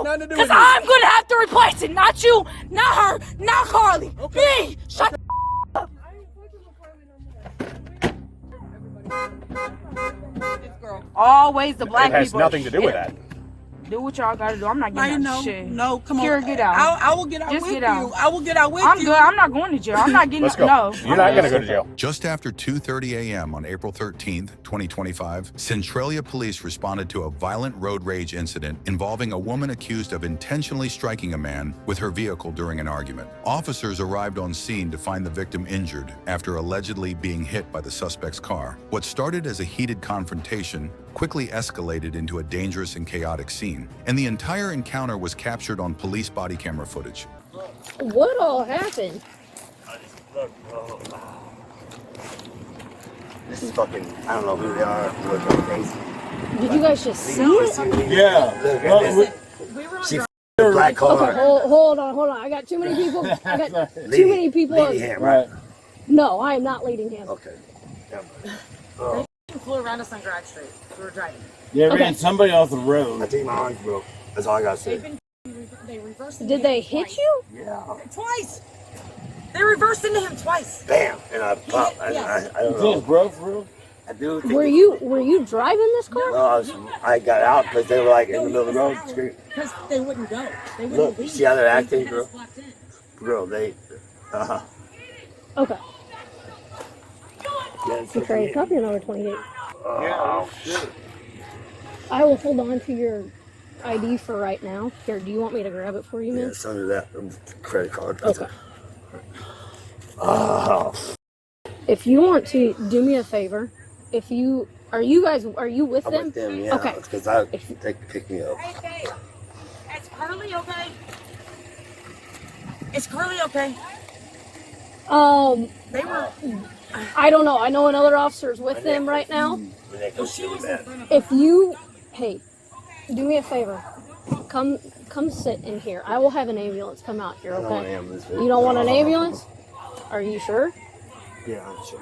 because I'm gonna have to replace it. Not you, not her, not Carly. Okay. Me. Shut the up. Always the black people. It has nothing to do with that. Do what y'all gotta do. I'm not getting out of shit. No, come on. Kira, get out. I will get out with you. I will get out with I'm you. good. I'm not going to jail. I'm not getting Let's go. No. You're not going to go to jail. Just after 2:30 a.m. on April 13th, 2025, Centralia Police responded to a violent road rage incident involving a woman accused of intentionally striking a man with her vehicle during an argument. Officers arrived on scene to find the victim injured after allegedly being hit by the suspect's car. What started as a heated confrontation quickly escalated into a dangerous and chaotic scene, and the entire encounter was captured on police body camera footage. What all happened? This is fucking, I don't know who they are, who are crazy. Did you guys just see it? Yeah. She the black car. Okay, hold on. I got too many people. I got too many people. Leading him, right? No, I am not leading him. Okay. They flew around us on Drive Street. We were driving. Yeah, ran somebody off the road. I think my arm's broke. That's all I gotta say. They reversed. Did they hit you? Yeah. Twice. They reversed into him twice. Bam! And I popped. I don't know. Bro, for real? I do think Were you driving this car? No, I got out because they were like in the middle of the road screaming. Because they wouldn't go. They wouldn't Look, you leave. see how they're acting, girl? Girl, they. Okay. Yeah, it's Okay, copy number 28. Oh, shit. I will hold on to your ID for right now. Here, do you want me to grab it for you, Yeah, man? it's under that credit card. Okay. Oh. If you want to do me a favor, are you with I'm them? with them, yeah. Okay. Because they picked me up. Hey, is Carly okay? Is Carly okay? They were. I don't know. I know another officer is with them right now. If you, hey, do me a favor. Come sit in here. I will have an ambulance come out here, okay? You don't want an ambulance? Are you sure? Yeah, I'm sure.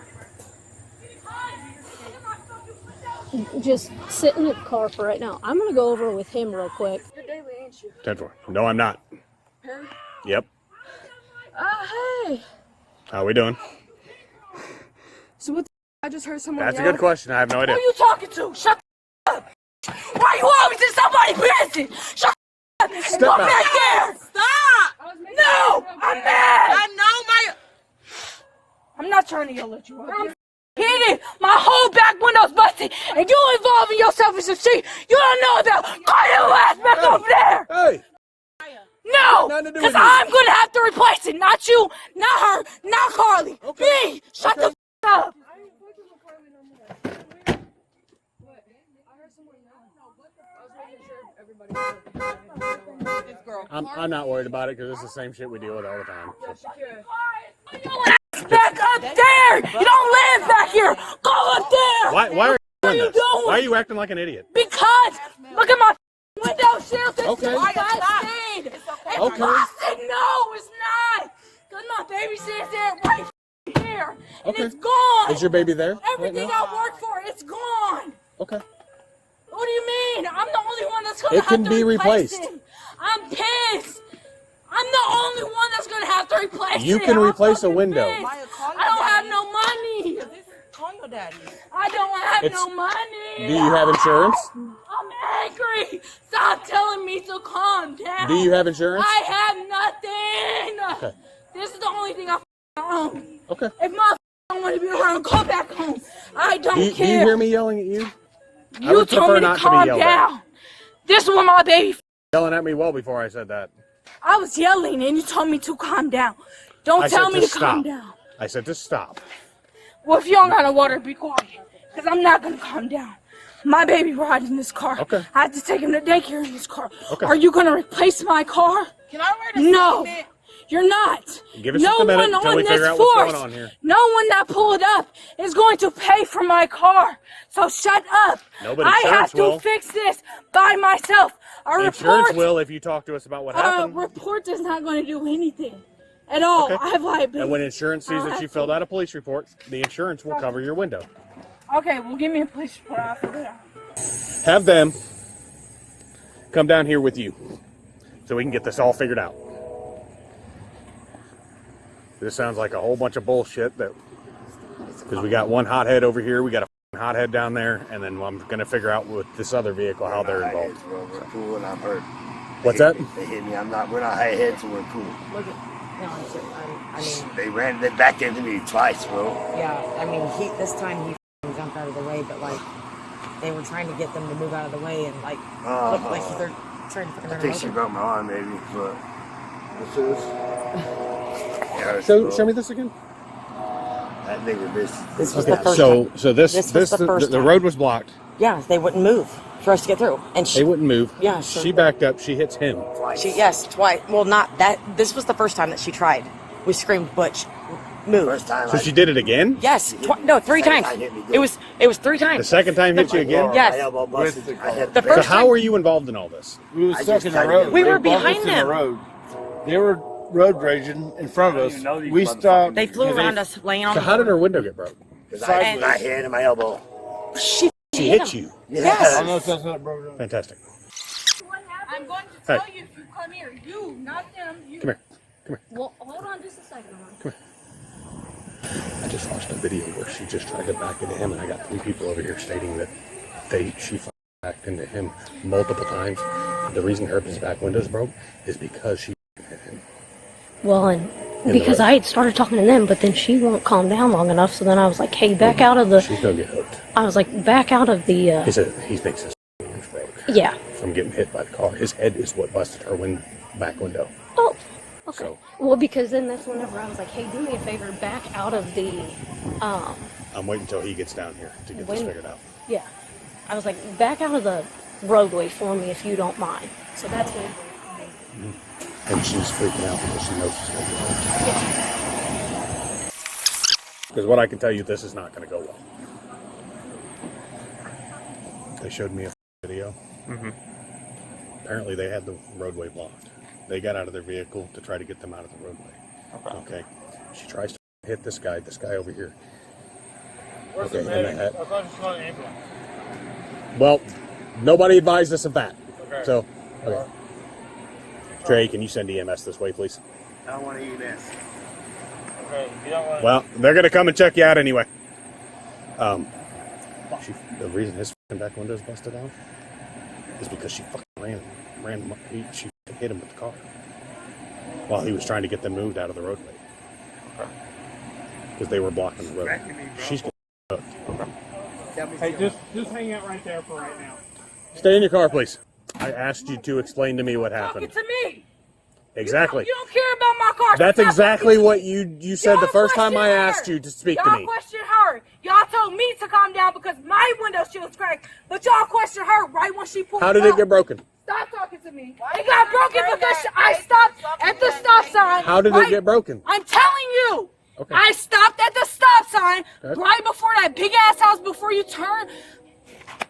Just sit in the car for right now. I'm gonna go over with him real quick. 10-4. No, I'm not. Perry? Yep. Hey. How we doing? So what? I just heard someone. That's a yell. good question. I have no idea. Who are you talking to? Shut the up. Why you always in somebody's business? Shut the up. Step Go out. back there. Stop! No, I'm mad. I know my. I'm not trying to yell at you. I'm heated. My whole back window's busted, and you involving yourself in some shit you don't know about. Call your ass back over there. Hey! No, because I'm gonna have to replace it. Not you, not her, not Carly. Me. Shut the up. I'm not worried about it because it's the same shit we deal with all the time. Back up there. You don't live back here. Go up there. Why are you doing you this? doing? Why are you acting like an idiot? Because look at my window shield. It's Okay. busted. It's Okay. busted. No, it's not. Because my baby sits there right here. And Okay. it's gone. Is your baby there? Everything right I worked for, it's gone. Okay. What do you mean? I'm the only one that's gonna It have can to be replace replaced. him. I'm pissed. I'm the only one that's gonna have to replace You it. can I'm replace a fucking window. pissed. Maya, call I don't have no money. Call your daddy. I don't have It's- no money. Do you have insurance? I'm angry. Stop telling me to calm down. Do you have insurance? I have nothing. Okay. This is the only thing I own. Okay. If my don't want to be around, go back home. I don't Do you care. hear me yelling at you? I You would told prefer me to not to be calm yelled at. down. This is what my baby. Yelling at me well before I said that. I was yelling and you told me to calm down. Don't I tell said me to to calm stop. down. I said to stop. Well, if you don't got no water, be quiet. Because I'm not going to calm down. My baby rides in this car. Okay. I have to take him to daycare in this car. Okay. Are you going to replace my car? Can I write a No. statement? You're not. Give us No just a minute one until on we this figure out what's force, going on here. no one that pulled up is going to pay for my car. So shut up. No, but I have insurance to will. fix this by myself. A Insurance report, will if you talk to us about what happened. report is not going to do anything at all. Okay. I have liability. And when insurance sees that you filled out a police report, the insurance will cover your window. Okay, well, give me a police report. I'll figure it out. Have them come down here with you. so we can get this all figured out. This sounds like a whole bunch of bullshit because we got one hothead over here, we got a hothead down there, and then I'm going to figure out with this other vehicle how they're involved. We're cool and I'm hurt. What's that? They hit me. We're not high heads, so we're cool. Look at. No, I mean. They backed into me twice, bro. Yeah, I mean, this time he jumped out of the way, but like, they were trying to get them to move out of the way, and like, look like they're trying to fucking run I think she over. broke my arm, maybe, but. This is. Yeah, Show me this again. That nigga missed. This was the first time. So the road was blocked. Yeah, they wouldn't move for us to get through, and They wouldn't move. Yeah, sure. She backed up. She hits him. Yes, twice. Well, not that. This was the first time that she tried. We screamed, "Butch, move!" First time. So she did it again. Yes, no, 3 times. It was 3 times. The second time hit you again. Yes. My elbow busted. The So first how time- were you involved in all this? We were I stuck just in the tried to road. get- We were They bumped behind us in them. the road. They were road raging in front of us. We stopped. They flew around us, laying on. So how did her window get broke? Because I hit my hand and my elbow. She Hit you. Yes. I don't know if that's not broke down. Fantastic. I'm going to Hey. tell you if you come here. You, not them. You. Come here. Well, hold on just a second. I just watched a video where she just tried to back into him, and I got 3 people over here stating that she backed into him multiple times. The reason her back window's broke is because she hit him. Well, and because I had started talking to them, but then she won't calm down long enough, so then I was like, hey, back out of the... She's gonna get hooked. I was like, back out of the... He thinks his was broke Yeah. from getting hit by the car. His head is what busted her back window. Oh, okay. So- Well, because then that's whenever I was like, hey, do me a favor, back out of the... I'm waiting until he gets down here to get this figured out. Yeah. I was like, back out of the roadway for me if you don't mind. So that's what... And she's freaking out because she knows she's going to get hurt. Because what I can tell you, this is not going to go well. They showed me a video. Apparently they had the roadway blocked. They got out of their vehicle to try to get them out of the roadway. Okay. She tries to hit this guy over here. Where's Okay, the medic? and the head. I thought you saw an ambulance. Well, nobody advised us of that. Okay. So, okay. Trey, can you send EMS this way, please? I don't want to eat this. Okay, you don't want Well, they're going to come and check you out anyway. The reason his back window's busted out is because she fucking she hit him with the car while he was trying to get them moved out of the roadway because they were blocking the road. She's going to Hey, just hang out right there for right now. stay in your car, please. I asked you to explain to me what Talking happened. to me. Exactly. You don't care about my car. That's Stop exactly talking to what me. you said the Y'all first time I questioned asked her. you to speak to Y'all me. questioned her. Y'all told me to calm down because my window shield was cracked. But y'all questioned her right when she pulled How did it up. get broken? Stop talking to me. It got broken because I stopped at the stop sign. How did it get broken? I'm telling you. Okay. I stopped at the stop sign Okay. right before that big ass house before you turn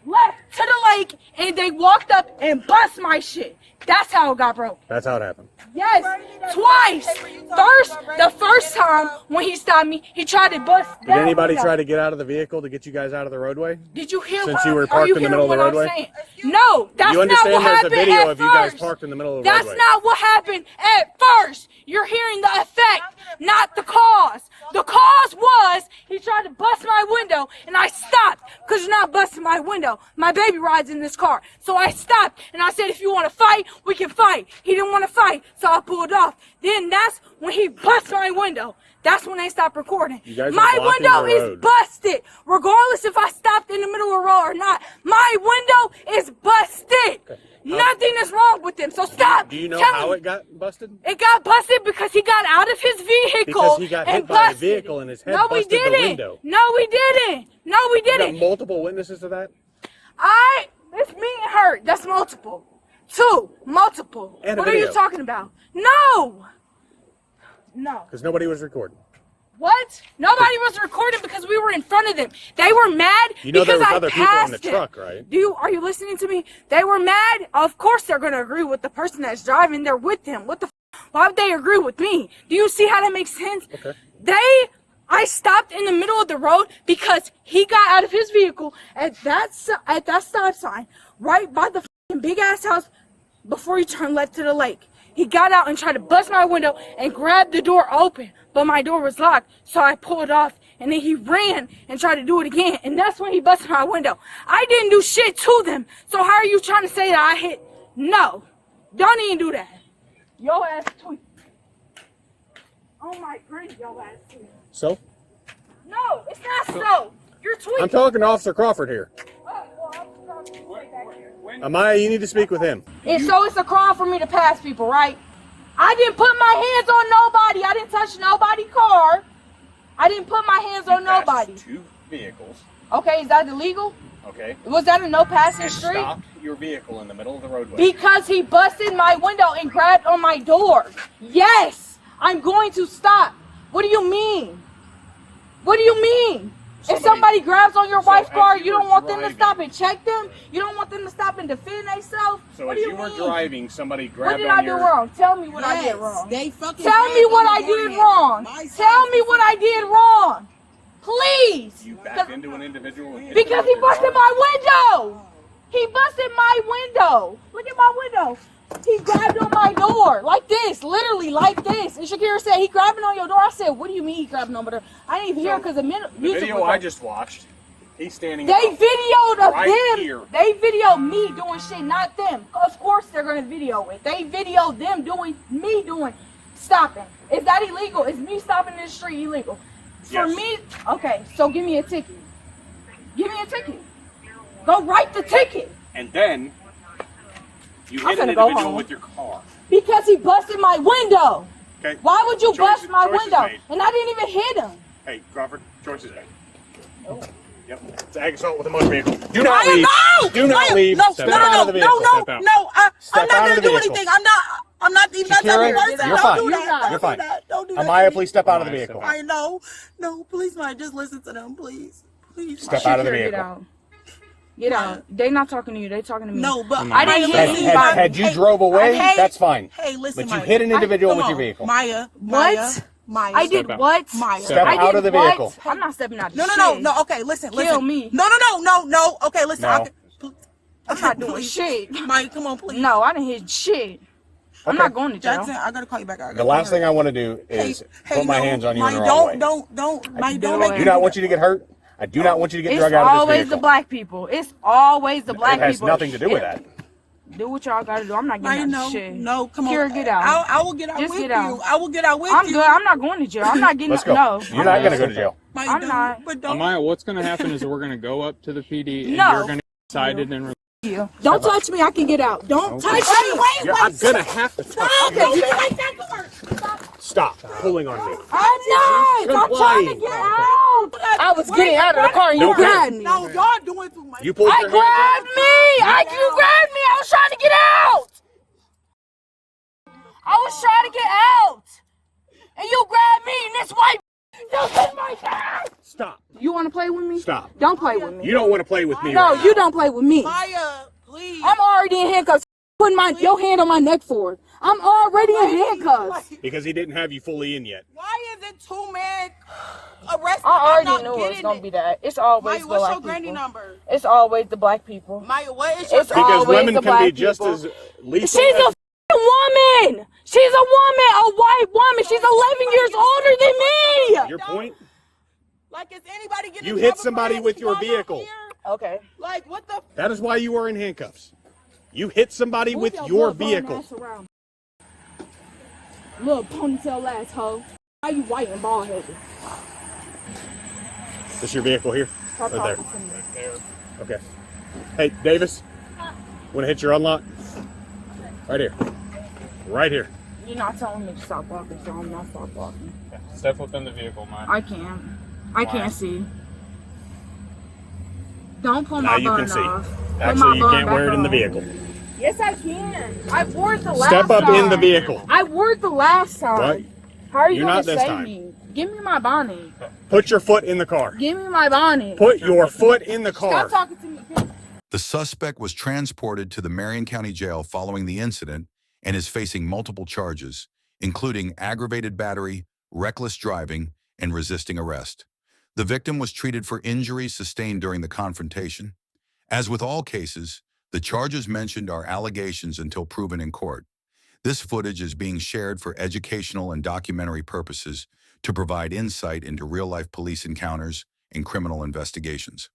left to the lake and they walked up and bust my shit. That's how it got broke. That's how it happened. Yes, twice. The first time when he stopped me, he tried to bust. Did anybody try to get out of the vehicle to get you guys out of the roadway? Did you hear? Since what, you were are parked you in the hearing middle of the what I'm roadway? saying? No, that's You not understand what there's a happened video at of you guys first. parked in the middle of the That's roadway. not what happened at first. You're hearing the effect, not the cause. The cause was he tried to bust my window, and I stopped because you're not busting my window. My baby rides in this car. So I stopped, and I said, if you want to fight, we can fight. He didn't want to fight, so I pulled off. Then that's when he bust my window. That's when they stopped recording. You guys are My blocking window the is road. busted, regardless if I stopped in the middle of the road or not. My window is busted. Nothing is wrong with them, so stop. Do you know telling how me. it got busted? It got busted because he got out of his vehicle. Because he got hit and by a busted vehicle it. and his head No, we busted the didn't. window. No, we didn't. No, we You got didn't. multiple witnesses to that? It's me and her. That's multiple. 2, multiple. And a What are you video. talking about? No. No. Because nobody was recording. What? Nobody was recording because we were in front of them. They were mad You know there because was I other people in passed the them. truck, right? Are you listening to me? They were mad. Of course they're going to agree with the person that's driving. They're with them. What the why would they agree with me? Do you see how that makes sense? Okay. I stopped in the middle of the road because he got out of his vehicle at that stop sign right by the big ass house before you turn left to the lake. He got out and tried to bust my window and grabbed the door open, but my door was locked, so I pulled off, and then he ran and tried to do it again, and that's when he busted my window. I didn't do shit to them, so how are you trying to say that I hit? No, don't even do that. Yo ass tweet. Oh my granny, yo ass tweet. So? No, it's not so. You're tweeting. I'm talking to Officer Crawford here. Ahmyia, you need to speak with him. And so it's a crime for me to pass people, right? I didn't put my hands on nobody. I didn't touch nobody's car. I didn't put my hands on nobody. 2 vehicles. Okay, is that illegal? Okay. Was that a no passing And street? stopped your vehicle in the middle of the roadway. Because he busted my window and grabbed on my door. Yes, I'm going to stop. What do you mean? What do you mean? If somebody grabs on your wife's car, you don't want them to stop and check them? You don't want them to stop and defend themselves? So what as do you you were mean? driving, somebody What grabbed did on I do your... wrong? Tell me what I did wrong. They fucking Tell me what I did wrong. Tell me what I did wrong. Please. You backed into an individual and hit Because them he with your busted car? my window. He busted my window. Look at my window. He grabbed on my door like this, literally like this. And Shakira said, he grabbing on your door. I said, what do you mean he grabbing on my door? I didn't even hear because the music video was I on. just watched, he's standing They up videoed of right them. here. They videoed me doing shit, not them. Of course they're gonna video it. They videoed them doing me doing stopping. Is that illegal? Is me stopping in the street illegal? For Yes. me, okay, so give me a ticket. Give me a ticket. Go write the ticket. And then you I'm hit an finna go individual home. with your car. Because he busted my window. Okay. Why would you bust my Choices window? made. And I didn't even hit him. Hey, Crawford, choices made. Yep. It's ag assault with a motor vehicle. Do not Maya, leave. no! Do not Maya, leave. No, Step no, out no, of the no, vehicle. no, Step out. no. Step I'm not out of gonna the do vehicle. anything. I'm not even that type Shakira, of person. you're Don't fine. do that. You're Don't fine. do that. Don't do that. Ahmyia, please step out of the vehicle. I know. No, please, Maya, just listen to them, please. Please. Step out of the Shakira, vehicle. Get out. They not talking to you. They talking to me. No, but I didn't Maya, hit listen, anybody. Maya. Had you drove away, Hey, that's fine. Hey, listen, But you Maya. hit an individual Come with your on. vehicle. Maya. What? Maya. I did what? Maya. Step I out did of the what? vehicle. I'm not stepping out of No, shit. no, no, no. Okay, listen, Kill listen. me. No, no, no, no, no. Okay, listen. No. I'm not doing shit. Maya, come on, please. No, I didn't hit shit. I'm not going to jail. Jackson, I gotta call you back. The last thing I want to do is put my hands on you in the Maya, wrong way. don't, Maya, do don't it. make I me do not want you to get hurt. I do not want you to get It's drug out of this always vehicle. the black people. It's always the black It has people. nothing to do with that. Do what y'all gotta do. I'm not Maya, getting no, out of shit. no, come on. Kira, get out. I will get out Just with get you. out. I will get out with I'm you. good. I'm not going to jail. I'm not getting Let's go. No. You're not going to go to jail. Maya, I'm don't, not. But don't. Ahmyia, what's going to happen is we're going to go up to the PD and No. you're going to get cited and Don't touch me. I can get out. Don't touch me. Yeah, I'm going to have to touch you. Don't be like that, Court. Stop pulling on me. I'm not. I'm trying to get out. I was getting out of the car and you Okay. grabbed me. No, y'all doing too much. You pulled I your hands grabbed me. You grabbed me. I was trying to get out. I was trying to get out. And you grabbed me and this white just in my face. Stop. You want to play with me? Stop. Don't play with me. You don't want to play with me. No, right you don't play with me. Maya, please. I'm already in handcuffs. Putting your hand on my neck for it. I'm already in handcuffs. now. Because he didn't have you fully in yet. Why is it 2 men arrested? I I'm not already knew it was getting gonna be that. It's always Maya, the what's black your granny people. number? It's always the black people. Maya, what is your It's granny Because always women the can be black just people. as lethal. She's a woman. She's a woman, a white woman. She's 11 years older than me. Your point? Like, is anybody getting You in hit trouble for somebody this with your while I'm vehicle. here? Okay. Like, what the? That is why you are in handcuffs. You hit somebody with your vehicle. Little ponytail ass hoe. Why you white and bald headed? Is this your vehicle here? Stop Right talking to me. Okay. Hey, Davis. Want to hit your unlock? Right here. Right here. You're not telling me to stop walking, so I'm not stop walking. step within the vehicle, Maya. I can't. I can't see. Don't pull Now my you bun can see. off. Put my Actually, you bun can't back wear it in the on. vehicle. Yes, I can. I wore it the last Step up time. in the vehicle. I wore it the last time. What? How are you You're going not to this say time. me? Give me my bonnet. Put your foot in the car. Give me my bonnet. Put your foot in the car. Stop talking to me. The suspect was transported to the Marion County Jail following the incident and is facing multiple charges, including aggravated battery, reckless driving, and resisting arrest. The victim was treated for injuries sustained during the confrontation. As with all cases, the charges mentioned are allegations until proven in court. This footage is being shared for educational and documentary purposes to provide insight into real-life police encounters and criminal investigations.